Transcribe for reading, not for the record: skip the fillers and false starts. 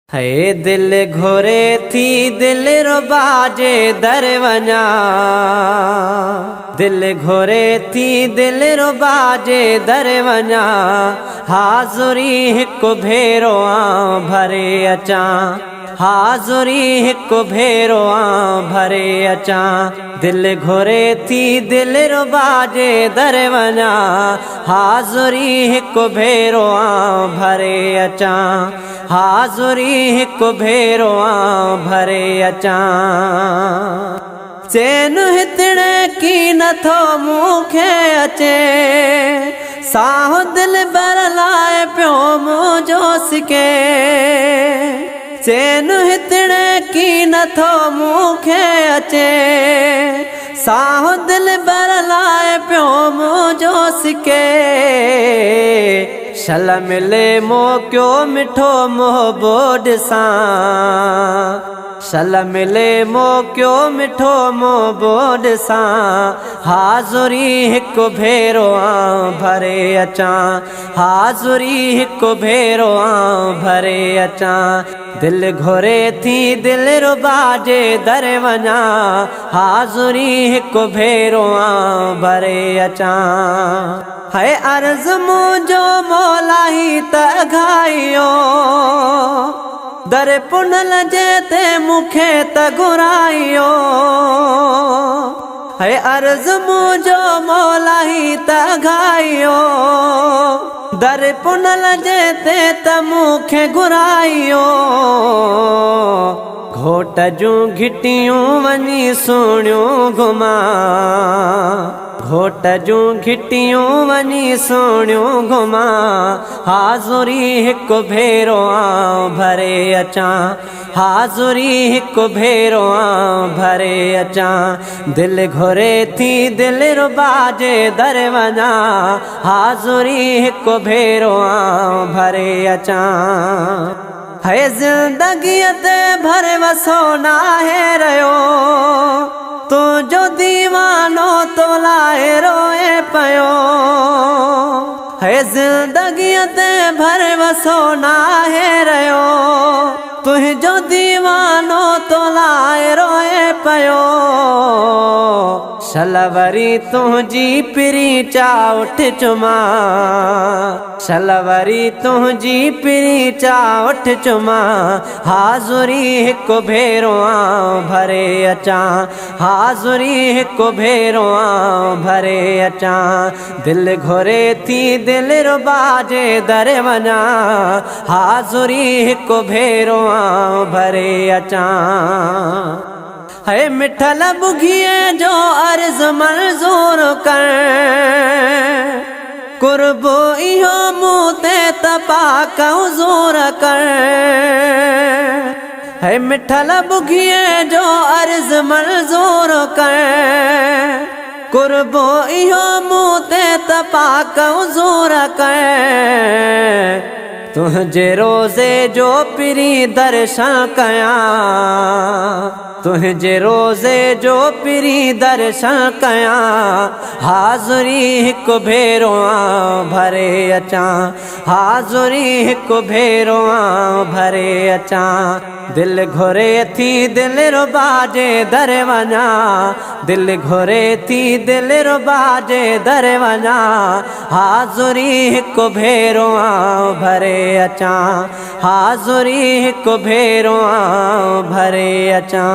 है दिल घोरे थी दिल रो बाजे दर वञा, दिल घोरे थी दिल रो बाजे दर वञा। हाज़ुरी हिकु भेरो भरे अचा, हाज़ुरी हिकु भेरो भरे अचा। दिल घोरे थी दिल रो बाजे दर वञा, हाज़ुरी हिकु भेरो भरे अचा, हाज़ुरी हिकु भेरो भरे अचा। चैन हितड़े की नथो मूंखे अचे, साहो दिल बर लाए पियो मुझो सिके। चैन हितड़े की नथो मूंखे अचे, साहो दिल बर लाए पियो मुझो सिके। शल मिले मोकियो मिठो मोहबोड सां, शल मिले मोकियो मिठो मोहबोड सां। हाज़ुरी हिकु भेरो भरे अचा, हाज़ुरी हिकु भेरो भरे अचा। दिल घोरे थी दिल रो बाजे दर वञा, हाज़ुरी हिकु भेरो भरे अचा। है अर्ज़ मुझो मौला ही त घाइयो, दर पुनल जेते मुखे त घुराइयो। है अर्ज़ मुझो मौला ही त घाइयो, दर पुनल जेते त मुखे घुराइयो। घोट जूं घिटियूं वञी सुणियूं घुमा, घोट जूं घिटियूं वञी सुणियूं घुमा। हाज़ुरी हिकु भेरो भरे अचा, हाज़ुरी हिकु भेरो भरे अचा। दिल घोरे थी दिल रो बाजे दर वञा, हाज़ुरी हिकु भेरो भरे अचा। है ज़िंदगीअ ते भर वसो नाहे रहियो, तुंहिंजो दीवानो तो लाए रोए पयो। है ज़िंदगीअ ते भर वसो नाहे रहियो, तुंहिंजो दीवानो तो लाए रोए पयो। शलवरी तुंहिंजी पिरी चा उठ चुमा, शलवरी तुंहिंजी पिरी चा उठ चुमा। हाज़ुरी हिकु भेरो भरे अचा, हाज़ुरी हिकु भेरो भरे अचा। दिल घोरे थी दिल रो बाजे दर वञा, हाज़ुरी हिकु भेरो भरे अचा। है मिठल बुघिए जो अर्ज़ मंज़ूर कर, कुर्बो इहो मूं ते तपा कौज़ूर कर। है मिठल बुघिए जो अर्ज़ मंज़ूर कर, कुर्बो इहो मूं ते तपा कौज़ूर कर। तुंहिंजे रोज़े जो पिरी दर्शन कयां, तुंहिंजे रोज़े जो पिरी दर्शन कयां। हाज़ुरी हिकु भेरो भरे अचा, हाज़ुरी हिकु भेरो भरे अचा। दिल घोरे थी दिल रो बाजे दर वञा, दिल घोरे थी दिल रो बाजे दर वञा। हाज़ुरी हिकु भेरो भरे अचा, हाज़ुरी हिकु भेरो भरे अचा।